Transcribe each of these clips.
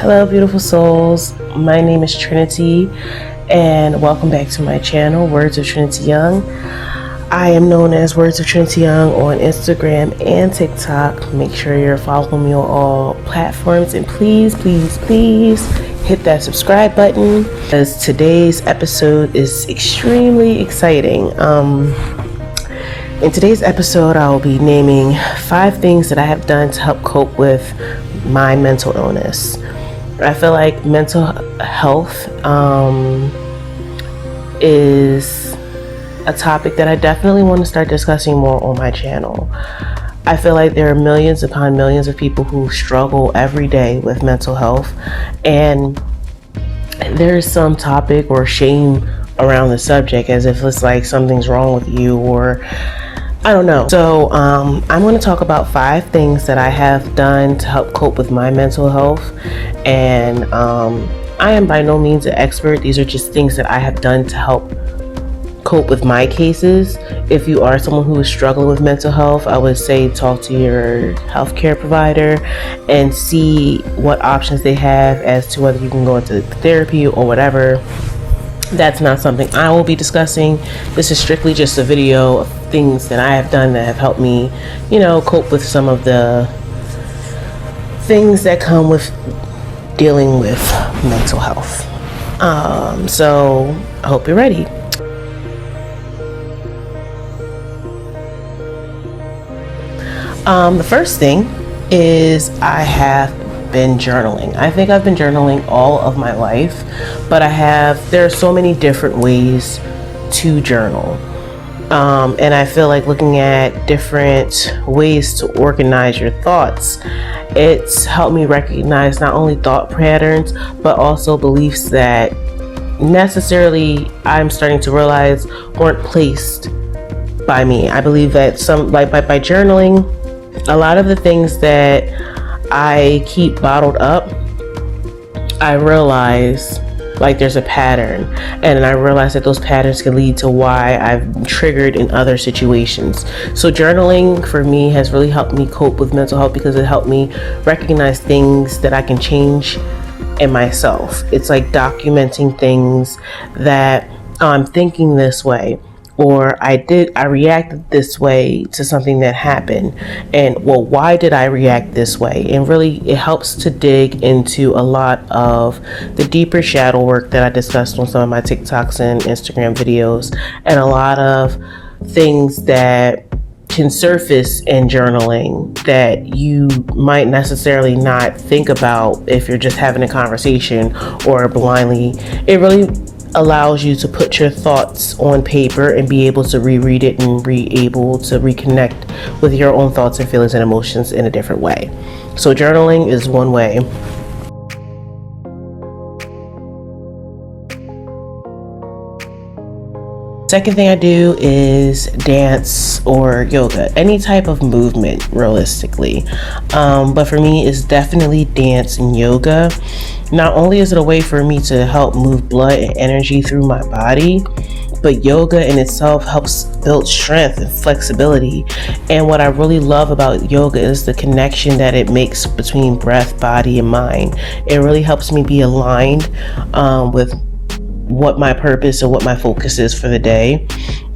Hello, beautiful souls. My name is Trinity, and welcome back to my channel, Words of Trinity Young. I am known as Words of Trinity Young on Instagram and TikTok. Make sure you're following me on all platforms, and please hit that subscribe button, because today's episode is extremely exciting. In today's episode, I will be naming 5 things that I have done to help cope with my mental illness. I feel like mental health is a topic that I definitely want to start discussing more on my channel. I feel like there are millions upon millions of people who struggle every day with mental health, and there's some topic or shame around the subject, as if it's like something's wrong with you, or I don't know. So I'm going to talk about 5 things that I have done to help cope with my mental health. And I am by no means an expert. These are just things that I have done to help cope with my cases. If you are someone who is struggling with mental health, I would say talk to your healthcare provider and see what options they have as to whether you can go into therapy or whatever. That's not something I will be discussing. This is strictly just a video of things that I have done that have helped me, cope with some of the things that come with dealing with mental health. So I hope you're ready. The first thing is I have been journaling. I think I've been journaling all of my life, but there are so many different ways to journal. And I feel like looking at different ways to organize your thoughts, it's helped me recognize not only thought patterns, but also beliefs that necessarily I'm starting to realize weren't placed by me. I believe that by journaling, a lot of the things that I keep bottled up, I realize like there's a pattern, and I realize that those patterns can lead to why I've triggered in other situations. So journaling for me has really helped me cope with mental health, because it helped me recognize things that I can change in myself. It's like documenting things that I'm thinking this way, or I reacted this way to something that happened, and well, why did I react this way? And really it helps to dig into a lot of the deeper shadow work that I discussed on some of my TikToks and Instagram videos, and a lot of things that can surface in journaling that you might necessarily not think about if you're just having a conversation or blindly. It really allows you to put your thoughts on paper and be able to reread it and be able to reconnect with your own thoughts and feelings and emotions in a different way. So journaling is one way. Second thing I do is dance or yoga, any type of movement realistically. But for me, it's definitely dance and yoga. Not only is it a way for me to help move blood and energy through my body, but yoga in itself helps build strength and flexibility. And what I really love about yoga is the connection that it makes between breath, body, and mind. It really helps me be aligned with what my purpose and what my focus is for the day.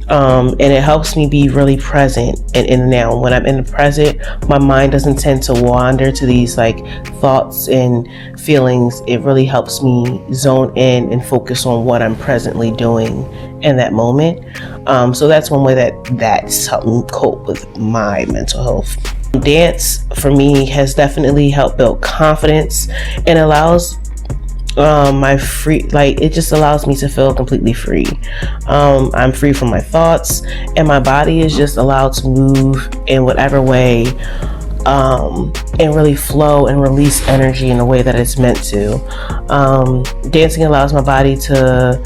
And it helps me be really present and in the now. When I'm in the present, my mind doesn't tend to wander to these like thoughts and feelings. It really helps me zone in and focus on what I'm presently doing in that moment. So that's one way that's helped me cope with my mental health. Dance for me has definitely helped build confidence and allows it just allows me to feel completely free. I'm free from my thoughts, and my body is just allowed to move in whatever way and really flow and release energy in a way that it's meant to. Dancing allows my body to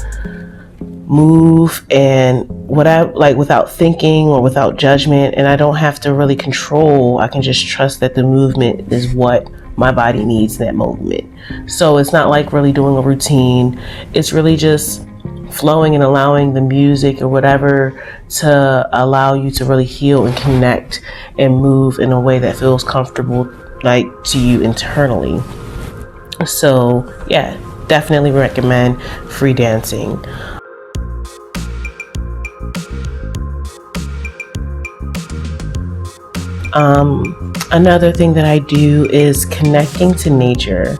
move and without thinking or without judgment, and I don't have to really control. I can just trust that the movement is what my body needs in that moment. So it's not like really doing a routine. It's really just flowing and allowing the music or whatever to allow you to really heal and connect and move in a way that feels comfortable, like to you internally. So yeah, definitely recommend free dancing. Another thing that I do is connecting to nature.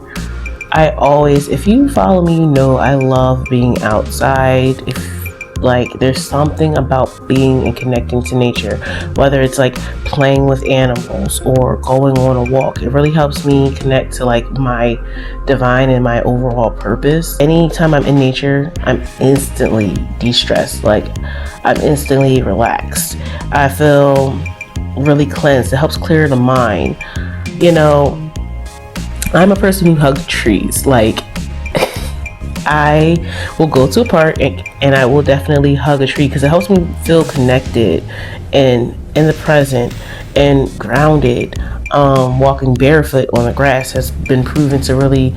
I always, if you follow me, you know I love being outside. If like there's something about being and connecting to nature, whether it's like playing with animals or going on a walk, it really helps me connect to like my divine and my overall purpose. Anytime I'm in nature, I'm instantly de-stressed. Like I'm instantly relaxed. I feel really cleansed. It helps clear the mind. You know, I'm a person who hugs trees. Like I will go to a park and I will definitely hug a tree because it helps me feel connected and in the present and grounded. Walking barefoot on the grass has been proven to really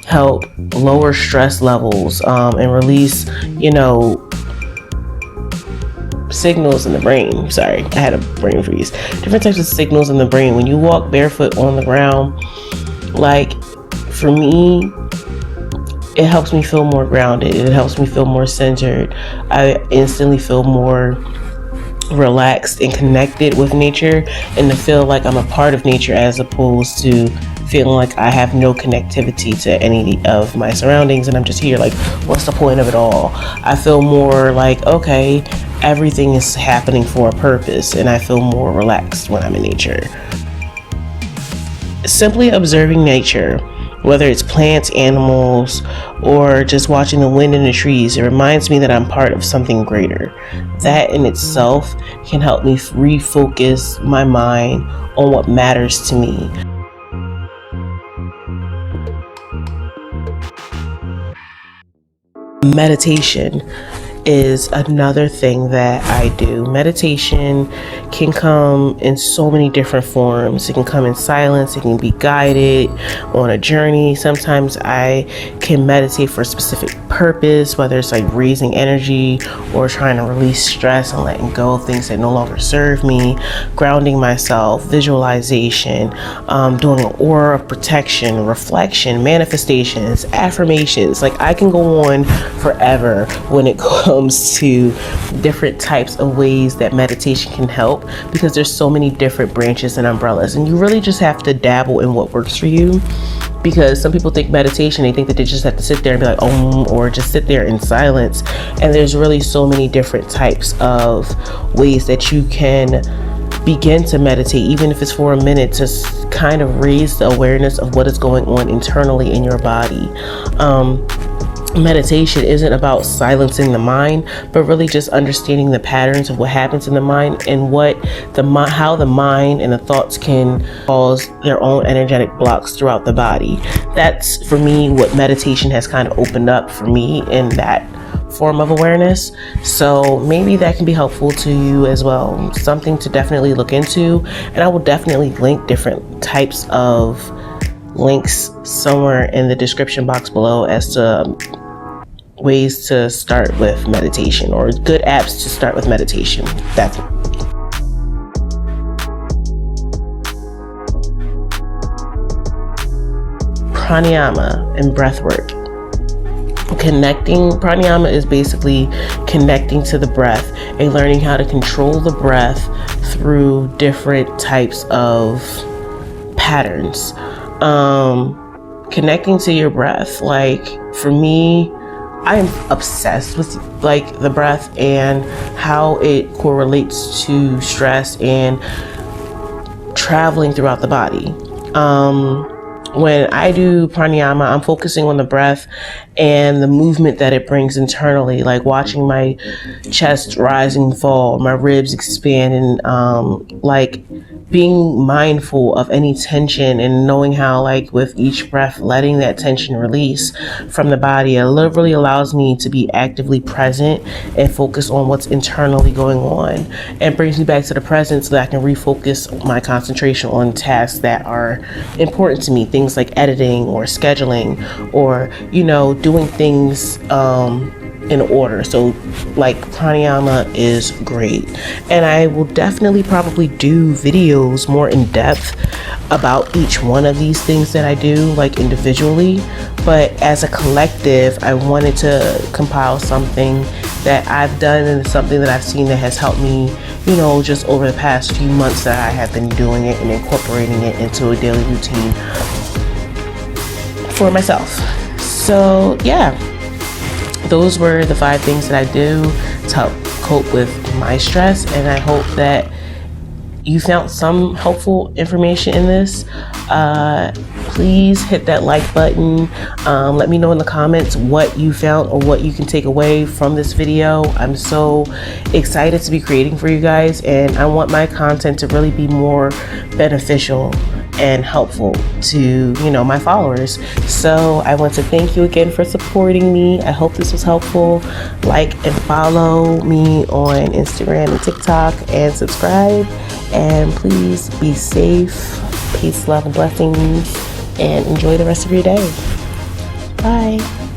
help lower stress levels and release, signals in the brain. Sorry, I had a brain freeze. Different types of signals in the brain. When you walk barefoot on the ground, like for me, it helps me feel more grounded. It helps me feel more centered. I instantly feel more relaxed and connected with nature, and to feel like I'm a part of nature as opposed to feeling like I have no connectivity to any of my surroundings and I'm just here like, what's the point of it all? I feel more like, okay, everything is happening for a purpose, and I feel more relaxed when I'm in nature. Simply observing nature, whether it's plants, animals, or just watching the wind in the trees, it reminds me that I'm part of something greater. That in itself can help me refocus my mind on what matters to me. Meditation is another thing that I do. Meditation can come in so many different forms. It can come in silence, it can be guided on a journey. Sometimes I can meditate for a specific purpose, whether it's like raising energy or trying to release stress and letting go of things that no longer serve me, grounding myself, visualization, doing an aura of protection, reflection, manifestations, affirmations. Like I can go on forever when it comes to different types of ways that meditation can help, because there's so many different branches and umbrellas, and you really just have to dabble in what works for you. Because some people think meditation, they think that they just have to sit there and be like, or just sit there in silence. And there's really so many different types of ways that you can begin to meditate, even if it's for a minute, to kind of raise the awareness of what is going on internally in your body. Meditation isn't about silencing the mind, but really just understanding the patterns of what happens in the mind and how the mind and the thoughts can cause their own energetic blocks throughout the body. That's for me what meditation has kind of opened up for me in that form of awareness. So maybe that can be helpful to you as well. Something to definitely look into, and I will definitely link different types of links somewhere in the description box below as to ways to start with meditation, or good apps to start with meditation. That's it. Pranayama and breath work. Pranayama is basically connecting to the breath and learning how to control the breath through different types of patterns. Connecting to your breath, like for me, I am obsessed with like the breath and how it correlates to stress and traveling throughout the body. When I do pranayama, I'm focusing on the breath and the movement that it brings internally, like watching my chest rise and fall, my ribs expand, and like being mindful of any tension and knowing how, like, with each breath, letting that tension release from the body. It literally allows me to be actively present and focus on what's internally going on, and brings me back to the present so that I can refocus my concentration on tasks that are important to me. Things like editing or scheduling or, doing things in order. So like pranayama is great, and I will definitely probably do videos more in depth about each one of these things that I do, like individually. But as a collective, I wanted to compile something that I've done and something that I've seen that has helped me, you know, just over the past few months that I have been doing it and incorporating it into a daily routine for myself. So yeah, those were the 5 things that I do to help cope with my stress, and I hope that you found some helpful information in this. Please hit that like button. Let me know in the comments what you found or what you can take away from this video. I'm so excited to be creating for you guys, and I want my content to really be more beneficial and helpful to, you know, my followers. So I want to thank you again for supporting me. I hope this was helpful. Like and follow me on Instagram and TikTok, and subscribe. And please be safe. Peace, love, and blessings, and enjoy the rest of your day. Bye.